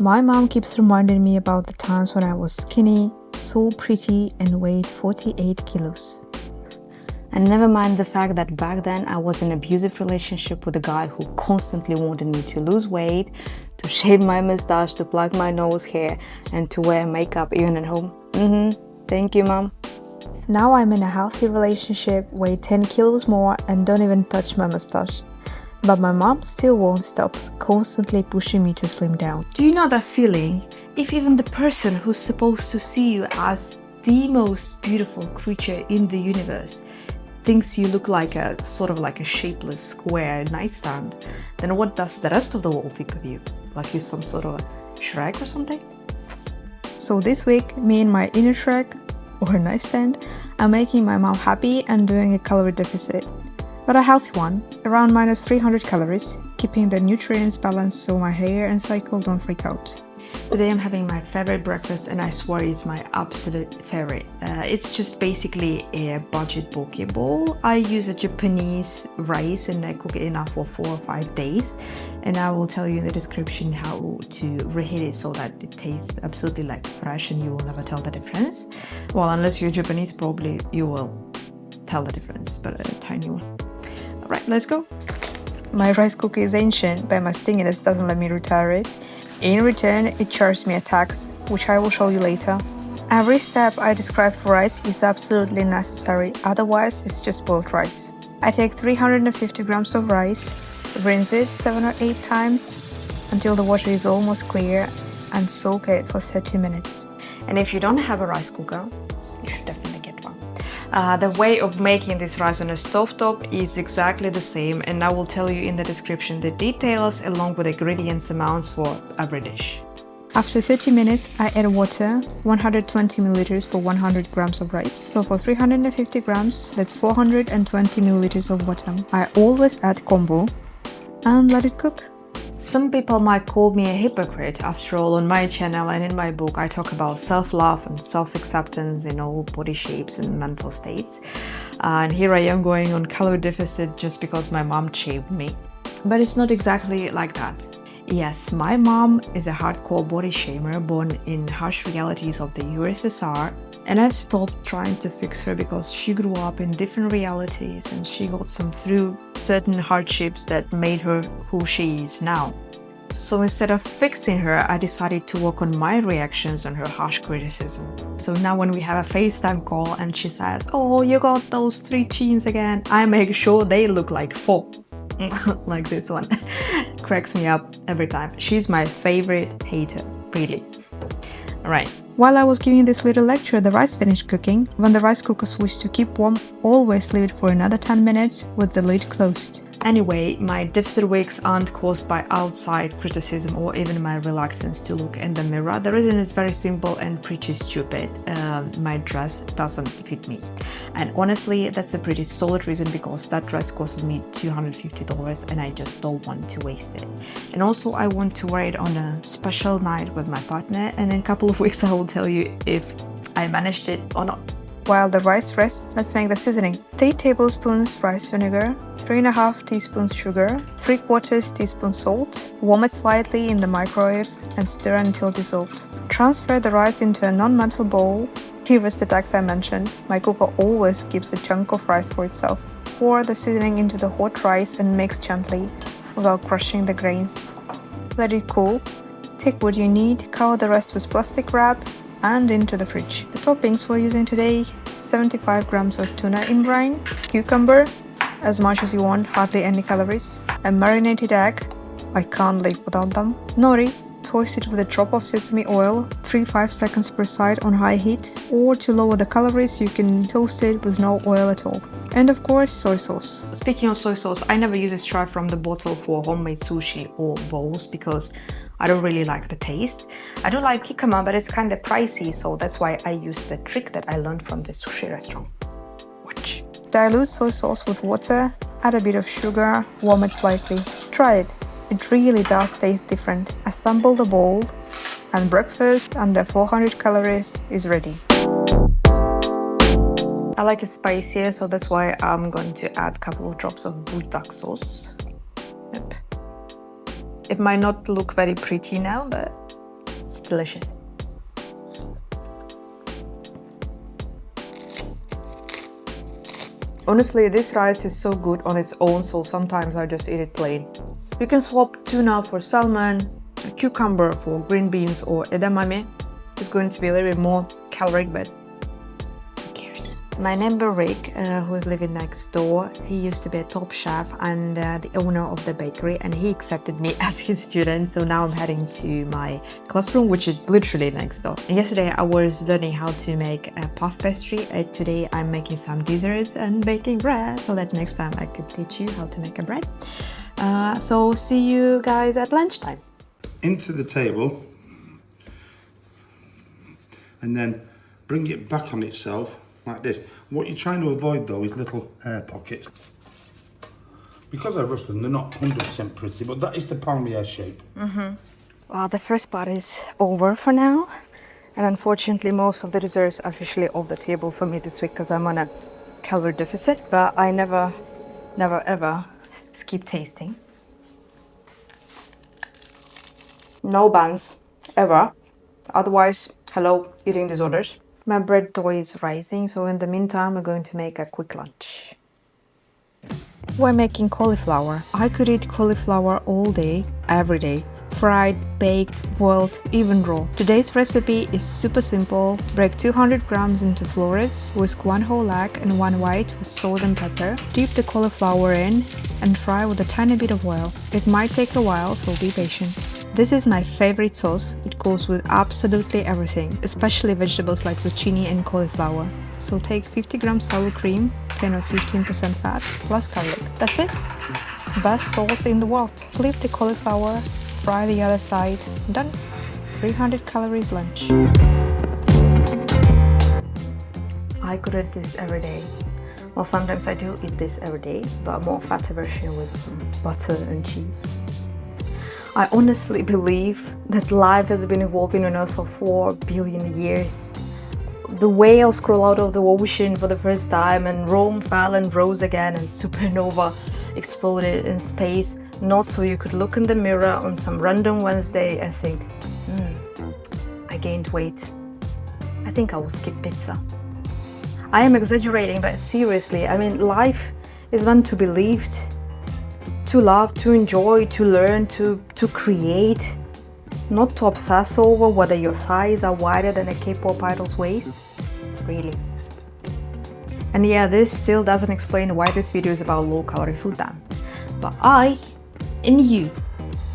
My mom keeps reminding me about the times when I was skinny, so pretty, and weighed 48 kilos. And never mind the fact that back then I was in an abusive relationship with a guy who constantly wanted me to lose weight, to shave my mustache, to plug my nose hair, and to wear makeup even at home. Thank you, Mom. Now I'm in a healthy relationship, weigh 10 kilos more, and don't even touch my mustache. But my mom still won't stop, constantly pushing me to slim down. Do you know that feeling? If even the person who's supposed to see you as the most beautiful creature in the universe thinks you look like a sort of like a shapeless square nightstand, then what does the rest of the world think of you? Like you're some sort of Shrek or something? So this week, me and my inner Shrek, or nightstand, are making my mom happy and doing a calorie deficit. But a healthy one, around minus 300 calories, keeping the nutrients balanced so my hair and cycle don't freak out. Today I'm having my favorite breakfast, and I swear it's my absolute favorite. It's just basically a budget poke bowl. I use a Japanese rice and I cook it enough for 4 or 5 days. And I will tell you in the description how to reheat it so that it tastes absolutely like fresh and you will never tell the difference. Well, unless you're Japanese, probably you will tell the difference, but a tiny one. Alright, let's go. My rice cooker is ancient, but my stinginess doesn't let me retire it. In return, it charges me a tax, which I will show you later. Every step I describe for rice is absolutely necessary, otherwise it's just boiled rice. I take 350 grams of rice, rinse it 7 or 8 times until the water is almost clear, and soak it for 30 minutes. And if you don't have a rice cooker, you should definitely get one. The way of making this rice on a stovetop is exactly the same, and I will tell you in the description the details along with ingredients amounts for every dish. After 30 minutes, I add water, 120 milliliters per 100 grams of rice. So for 350 grams, that's 420 milliliters of water. I always add combo and let it cook. Some people might call me a hypocrite. After all, on my channel and in my book, I talk about self-love and self-acceptance in all body shapes and mental states. And here I am going on calorie deficit just because my mom shaved me. But it's not exactly like that. Yes, my mom is a hardcore body shamer born in harsh realities of the USSR. And I've stopped trying to fix her because she grew up in different realities and she got some through certain hardships that made her who she is now. So instead of fixing her, I decided to work on my reactions on her harsh criticism. So now when we have a FaceTime call and she says, "Oh, you got those 3 chins again," I make sure they look like 4. Like this one. Cracks me up every time. She's my favorite hater, really. Alright. While I was giving this little lecture, the rice finished cooking. When the rice cooker switched to keep warm, always leave it for another 10 minutes with the lid closed. Anyway, my deficit weeks aren't caused by outside criticism or even my reluctance to look in the mirror. The reason is very simple and pretty stupid. My dress doesn't fit me. And honestly, that's a pretty solid reason because that dress cost me $250 and I just don't want to waste it. And also I want to wear it on a special night with my partner, and in a couple of weeks I will tell you if I managed it or not. While the rice rests, let's make the seasoning. 3 tablespoons rice vinegar, 3.5 teaspoons sugar, 3/4 teaspoon salt. Warm it slightly in the microwave and stir until dissolved. Transfer the rice into a non-metal bowl. Here is the tax I mentioned. My cooker always keeps a chunk of rice for itself. Pour the seasoning into the hot rice and mix gently without crushing the grains. Let it cool. Take what you need, cover the rest with plastic wrap, and into the fridge. The toppings we're using today: 75 grams of tuna in brine, cucumber, as much as you want, hardly any calories, a marinated egg, I can't live without them, nori, toasted with a drop of sesame oil, 3-5 seconds per side on high heat, or to lower the calories you can toast it with no oil at all. And of course, soy sauce. Speaking of soy sauce, I never use a straw from the bottle for homemade sushi or bowls because I don't really like the taste. I do like jicama, but it's kind of pricey, so that's why I use the trick that I learned from the sushi restaurant. Watch. Dilute soy sauce with water, add a bit of sugar, warm it slightly. Try it. It really does taste different. Assemble the bowl, and breakfast under 400 calories is ready. I like it spicier, so that's why I'm going to add a couple of drops of buldak sauce. Yep. It might not look very pretty now, but It's delicious. Honestly, this rice is so good on its own, so sometimes I just eat it plain. You can swap tuna for salmon, a cucumber for green beans, or edamame. It's going to be a little bit more caloric, but who cares? My neighbor Rick, who is living next door, he used to be a top chef and the owner of the bakery, and he accepted me as his student. So now I'm heading to my classroom, which is literally next door. And yesterday I was learning how to make a puff pastry. Today I'm making some desserts and baking bread, so that next time I could teach you how to make a bread. So see you guys at lunchtime. Into the table, and then bring it back on itself like this. What you're trying to avoid though is little air pockets. Because I rushed them, they're not 100% pretty, but that is the palmier shape. Well, the first part is over for now, and unfortunately most of the desserts are officially off the table for me this week because I'm on a calorie deficit, but I never ever skip tasting. No buns, ever. Otherwise, hello, eating disorders. My bread dough is rising, so in the meantime, we're going to make a quick lunch. We're making cauliflower. I could eat cauliflower all day, every day. Fried, baked, boiled, even raw. Today's recipe is super simple. Break 200 grams into florets, whisk 1 whole egg and 1 white with salt and pepper. Dip the cauliflower in and fry with a tiny bit of oil. It might take a while, so be patient. This is my favorite sauce. It goes with absolutely everything, especially vegetables like zucchini and cauliflower. So take 50 grams sour cream, 10 or 15% fat, plus garlic. That's it. Best sauce in the world. Flip the cauliflower, fry the other side. Done. 300 calories lunch. I could eat this every day. Well, sometimes I do eat this every day, but a more fatty version with some butter and cheese. I honestly believe that life has been evolving on Earth for 4 billion years. The whales crawl out of the ocean for the first time, and Rome fell and rose again, and supernova exploded in space, not so you could look in the mirror on some random Wednesday and think, I gained weight. I think I will skip pizza. I am exaggerating, but seriously, I mean, life is meant to be lived. To love, to enjoy, to learn, to create, not to obsess over whether your thighs are wider than a K-pop idol's waist. Really. And yeah, this still doesn't explain why this video is about low-calorie food then. But I, and you,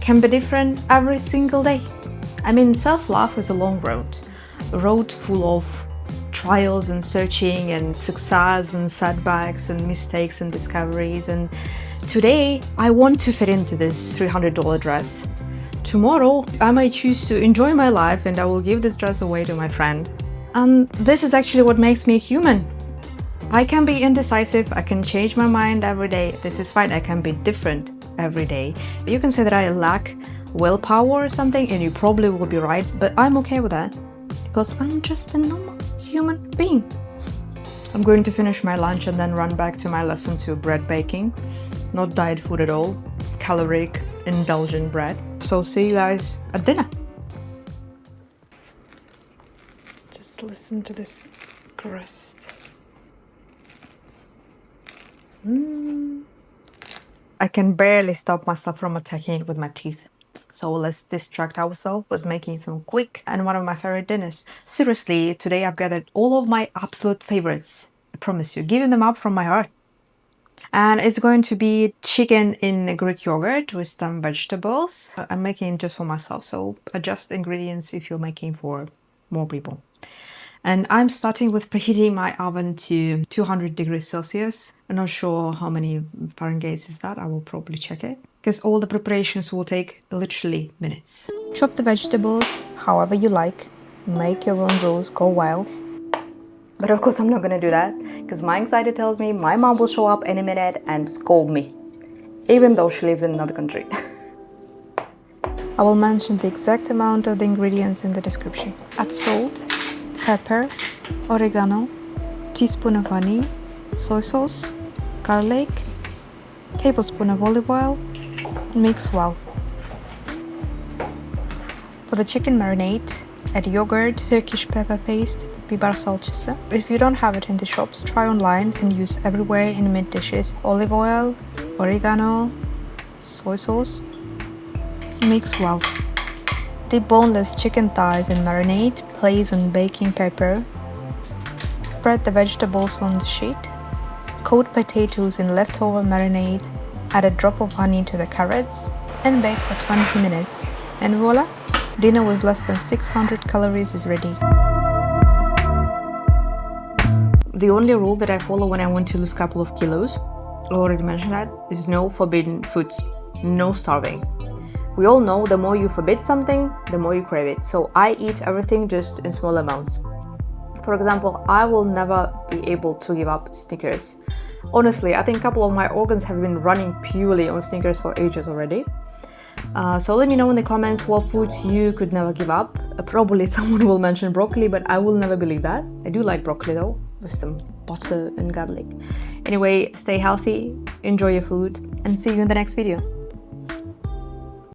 can be different every single day. I mean, self-love is a long road. A road full of trials and searching and success and setbacks and mistakes and discoveries. And today, I want to fit into this $300 dress. Tomorrow, I might choose to enjoy my life and I will give this dress away to my friend. And this is actually what makes me human. I can be indecisive, I can change my mind every day. This is fine, I can be different every day. You can say that I lack willpower or something, and you probably will be right, but I'm okay with that because I'm just a normal human being. I'm going to finish my lunch and then run back to my lesson to bread baking. Not diet food at all, caloric, indulgent bread. So see you guys at dinner. Just listen to this crust. I can barely stop myself from attacking it with my teeth. So let's distract ourselves with making some quick and one of my favorite dinners. Seriously, today I've gathered all of my absolute favorites. I promise you, giving them up from my heart. And it's going to be chicken in Greek yogurt with some vegetables. I'm making it just for myself, so adjust ingredients if you're making for more people. And I'm starting with preheating my oven to 200 degrees Celsius. I'm not sure how many Fahrenheit is that. I will probably check it, because all the preparations will take literally minutes. Chop the vegetables however you like. Make your own rules, go wild. But of course I'm not gonna do that, because my anxiety tells me my mom will show up any minute and scold me, even though she lives in another country. I will mention the exact amount of the ingredients in the description. Add salt, pepper, oregano, teaspoon of honey, soy sauce, garlic, tablespoon of olive oil. Mix well. For the chicken marinade, add yogurt, Turkish pepper paste, biber salçası. If you don't have it in the shops, try online and use everywhere in meat dishes. Olive oil, oregano, soy sauce. Mix well. Dip boneless chicken thighs in marinade, place on baking paper. Spread the vegetables on the sheet. Coat potatoes in leftover marinade. Add a drop of honey to the carrots and bake for 20 minutes. And voila! Dinner with less than 600 calories is ready. The only rule that I follow when I want to lose a couple of kilos, I already mentioned that, is no forbidden foods, no starving. We all know the more you forbid something, the more you crave it. So I eat everything just in small amounts. For example, I will never be able to give up Snickers. Honestly, I think a couple of my organs have been running purely on Snickers for ages already. So let me know in the comments what foods you could never give up. Probably someone will mention broccoli, but I will never believe that. I do like broccoli though, with some butter and garlic. Anyway, stay healthy, enjoy your food, and see you in the next video.